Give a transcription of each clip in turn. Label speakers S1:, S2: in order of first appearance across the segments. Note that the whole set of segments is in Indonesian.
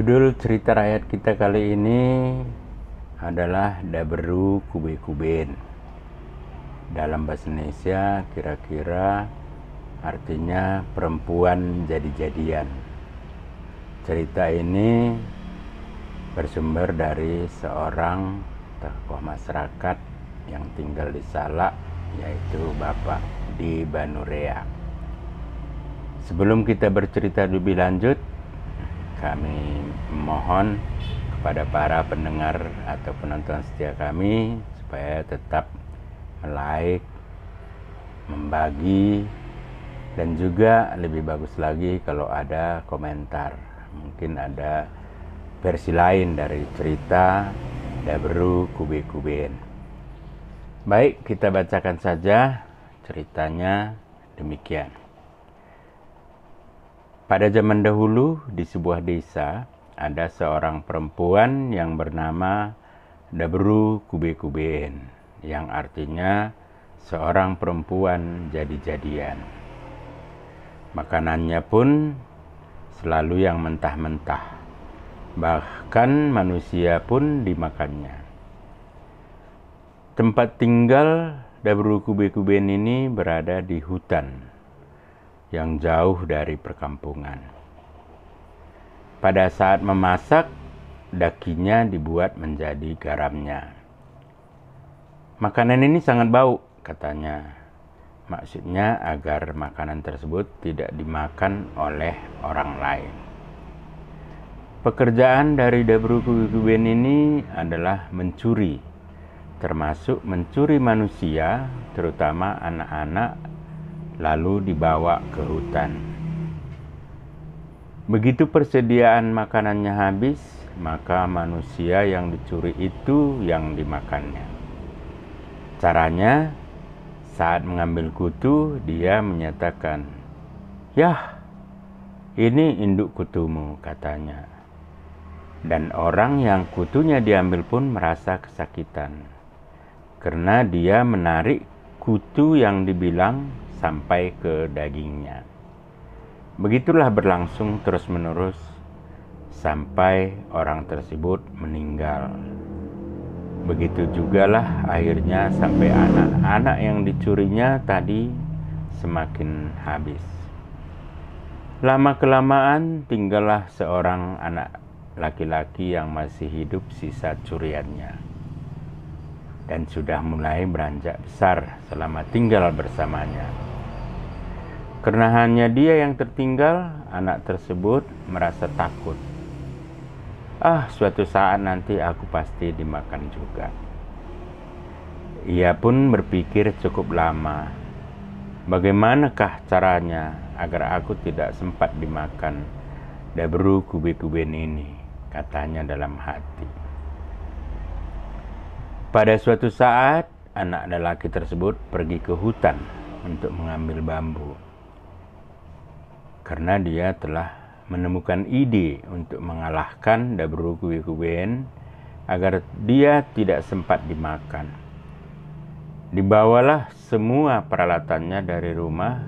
S1: Judul cerita rakyat kita kali ini adalah Daberu Kube-Kuben. Dalam bahasa Indonesia kira-kira artinya perempuan jadi-jadian. Cerita ini bersumber dari seorang tokoh masyarakat yang tinggal di Salak, yaitu Bapak di Banurea. Sebelum kita bercerita lebih lanjut, kami mohon kepada para pendengar atau penonton setia kami supaya tetap like, membagi, dan juga lebih bagus lagi kalau ada komentar. Mungkin ada versi lain dari cerita Daberu Kube-Kuben. Baik, kita bacakan saja ceritanya demikian. Pada zaman dahulu di sebuah desa ada seorang perempuan yang bernama Daberu Kube-Kuben, yang artinya seorang perempuan jadi-jadian. Makanannya pun selalu yang mentah-mentah, bahkan manusia pun dimakannya. Tempat tinggal Daberu Kube-Kuben ini berada di hutan yang jauh dari perkampungan. Pada saat memasak, dakinya dibuat menjadi garamnya. Makanan ini sangat bau, katanya. Maksudnya agar makanan tersebut tidak dimakan oleh orang lain. Pekerjaan dari Daberu Kube-Kuben ini adalah mencuri, termasuk mencuri manusia, terutama anak-anak, lalu dibawa ke hutan. Begitu persediaan makanannya habis, maka manusia yang dicuri itu yang dimakannya. Caranya, saat mengambil kutu, dia menyatakan, "Yah, ini induk kutumu," katanya. Dan orang yang kutunya diambil pun merasa kesakitan, karena dia menarik kutu yang dibilang sampai ke dagingnya. Begitulah berlangsung terus-menerus sampai orang tersebut meninggal. Begitu jugalah akhirnya sampai anak-anak yang dicurinya tadi semakin habis. Lama-kelamaan tinggallah seorang anak laki-laki yang masih hidup sisa curiannya, dan sudah mulai beranjak besar selama tinggal bersamanya. Karena hanya dia yang tertinggal, anak tersebut merasa takut. Suatu saat nanti aku pasti dimakan juga. Ia pun berpikir cukup lama, bagaimanakah caranya agar aku tidak sempat dimakan Daberu Kube-Kuben ini, katanya dalam hati. Pada suatu saat, anak lelaki tersebut pergi ke hutan untuk mengambil bambu. Karena dia telah menemukan ide untuk mengalahkan Daberu Kube-Kuben agar dia tidak sempat dimakan. Dibawalah semua peralatannya dari rumah,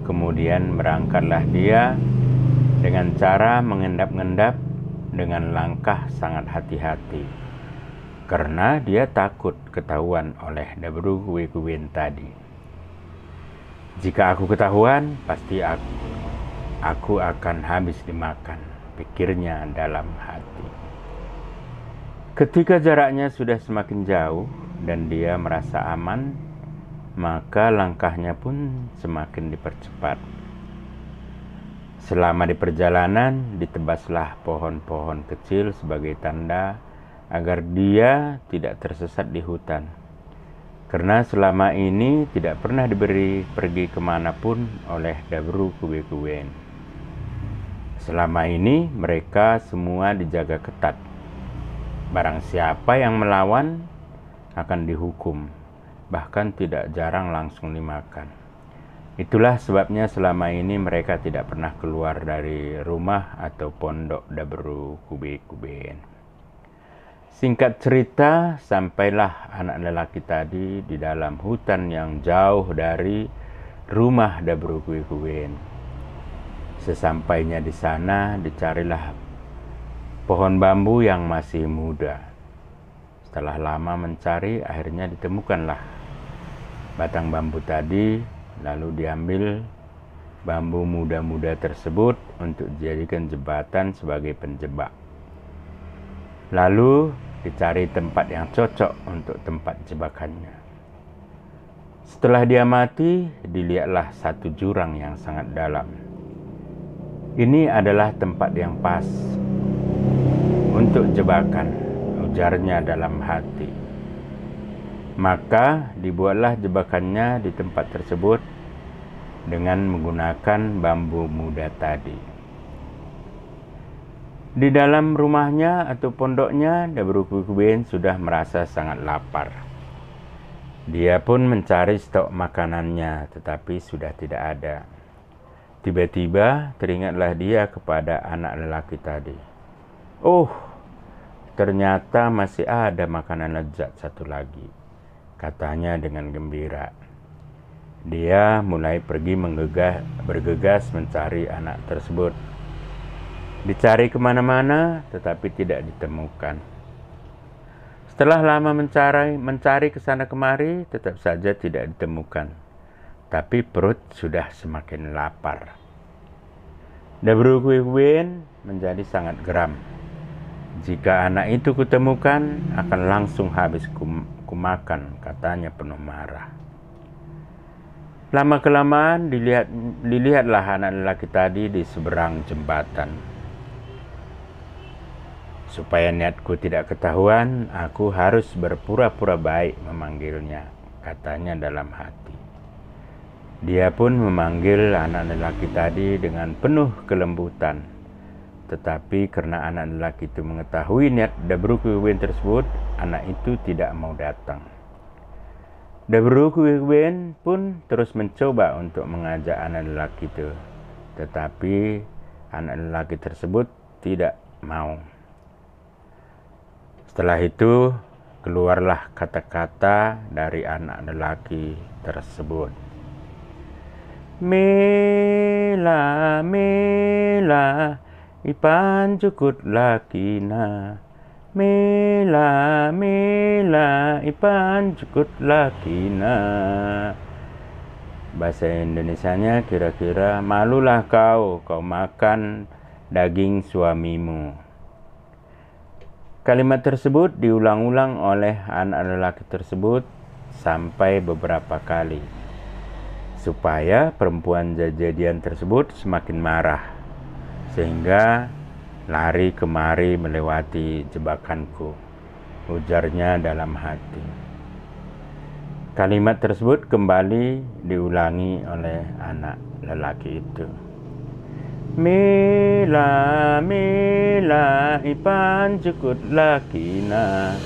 S1: kemudian berangkatlah dia dengan cara mengendap-endap dengan langkah sangat hati-hati, karena dia takut ketahuan oleh Daberu Kube-Kuben tadi. Jika aku ketahuan, pasti aku akan habis dimakan, pikirnya dalam hati. Ketika jaraknya sudah semakin jauh dan dia merasa aman, maka langkahnya pun semakin dipercepat. Selama di perjalanan, ditebaslah pohon-pohon kecil sebagai tanda agar dia tidak tersesat di hutan. Karena selama ini tidak pernah diberi pergi kemanapun oleh Daberu Kube-Kuben. Selama ini mereka semua dijaga ketat. Barang siapa yang melawan akan dihukum, bahkan tidak jarang langsung dimakan. Itulah sebabnya selama ini mereka tidak pernah keluar dari rumah atau pondok Daberu Kube-Kuben. Singkat cerita, sampailah anak lelaki tadi di dalam hutan yang jauh dari rumah Daberu Kube-Kuben. Sesampainya di sana, dicarilah pohon bambu yang masih muda. Setelah lama mencari, akhirnya ditemukanlah batang bambu tadi, lalu diambil bambu muda-muda tersebut untuk dijadikan jembatan sebagai penjebak. Lalu dicari tempat yang cocok untuk tempat jebakannya. Setelah dia mati, dilihatlah satu jurang yang sangat dalam. Ini adalah tempat yang pas untuk jebakan, ujarnya dalam hati. Maka dibuatlah jebakannya di tempat tersebut dengan menggunakan bambu muda tadi. Di dalam rumahnya atau pondoknya, Dabrukuben sudah merasa sangat lapar. Dia pun mencari stok makanannya, tetapi sudah tidak ada. Tiba-tiba teringatlah dia kepada anak lelaki tadi. Oh, ternyata masih ada makanan lezat satu lagi, katanya dengan gembira. Dia mulai pergi bergegas mencari anak tersebut. Dicari kemana-mana, tetapi tidak ditemukan. Setelah lama mencari ke sana kemari, tetap saja tidak ditemukan. Tapi perut sudah semakin lapar. Dabrukuben menjadi sangat geram. Jika anak itu kutemukan, akan langsung habis kumakan, katanya penuh marah. Lama-kelamaan dilihatlah anak lelaki tadi di seberang jembatan. Supaya niatku tidak ketahuan, aku harus berpura-pura baik memanggilnya, katanya dalam hati. Dia pun memanggil anak lelaki tadi dengan penuh kelembutan. Tetapi karena anak lelaki itu mengetahui niat Dabrukuben tersebut, anak itu tidak mau datang. Dabrukuben pun terus mencoba untuk mengajak anak lelaki itu. Tetapi anak lelaki tersebut tidak mau. Setelah itu, keluarlah kata-kata dari anak lelaki tersebut. Mela, mela, ipan cukut lakina. Mela, mela, ipan cukut lakina. Bahasa Indonesianya kira-kira, malulah kau makan daging suamimu. Kalimat tersebut diulang-ulang oleh anak lelaki tersebut sampai beberapa kali, supaya perempuan jadian tersebut semakin marah, sehingga lari kemari melewati jebakanku, ujarnya dalam hati. Kalimat tersebut kembali diulangi oleh anak lelaki itu. Mela, mela, ipan cukut lakina.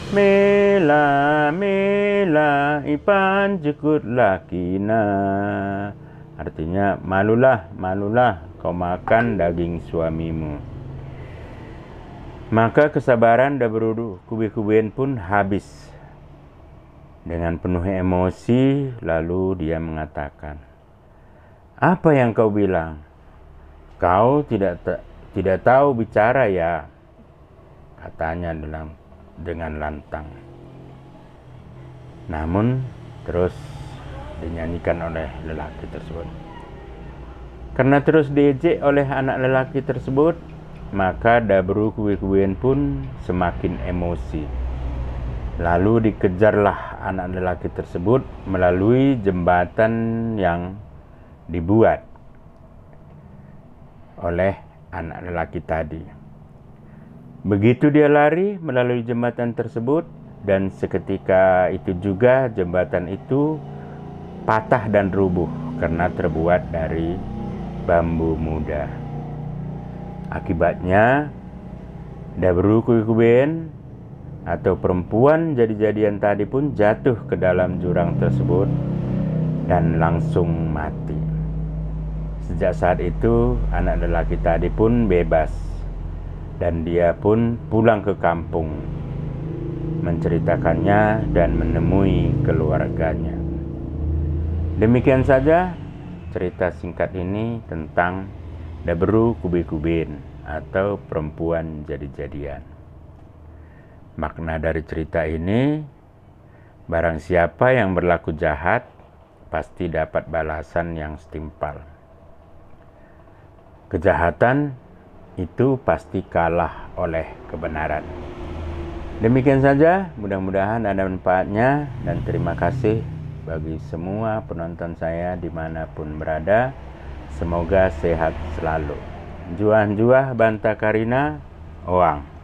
S1: Mela, mela, ipan cukut lakina. Artinya, malulah, malulah, kau makan daging suamimu. Maka kesabaran Dabrukuben pun habis. Dengan penuh emosi, lalu dia mengatakan, "Apa yang kau bilang? Kau tidak tahu bicara ya?" katanya dengan lantang. Namun terus dinyanyikan oleh lelaki tersebut. Karena terus diejek oleh anak lelaki tersebut, maka Dabrukuben pun semakin emosi. Lalu dikejarlah anak lelaki tersebut melalui jembatan yang dibuat oleh anak lelaki tadi. Begitu dia lari melalui jembatan tersebut, dan seketika itu juga jembatan itu patah dan rubuh karena terbuat dari bambu muda. Akibatnya, Dabrukuben atau perempuan jadi-jadian tadi pun jatuh ke dalam jurang tersebut dan langsung mati. Sejak saat itu, anak lelaki tadi pun bebas, dan dia pun pulang ke kampung, menceritakannya dan menemui keluarganya. Demikian saja cerita singkat ini tentang Dabrukuben. atau perempuan jadi-jadian. Makna dari cerita ini, barang siapa yang berlaku jahat pasti dapat balasan yang setimpal. Kejahatan itu pasti kalah oleh kebenaran. Demikian saja, mudah-mudahan ada manfaatnya, dan terima kasih bagi semua penonton saya dimanapun berada. Semoga sehat selalu. Juan Juah Banta Karina, Oang.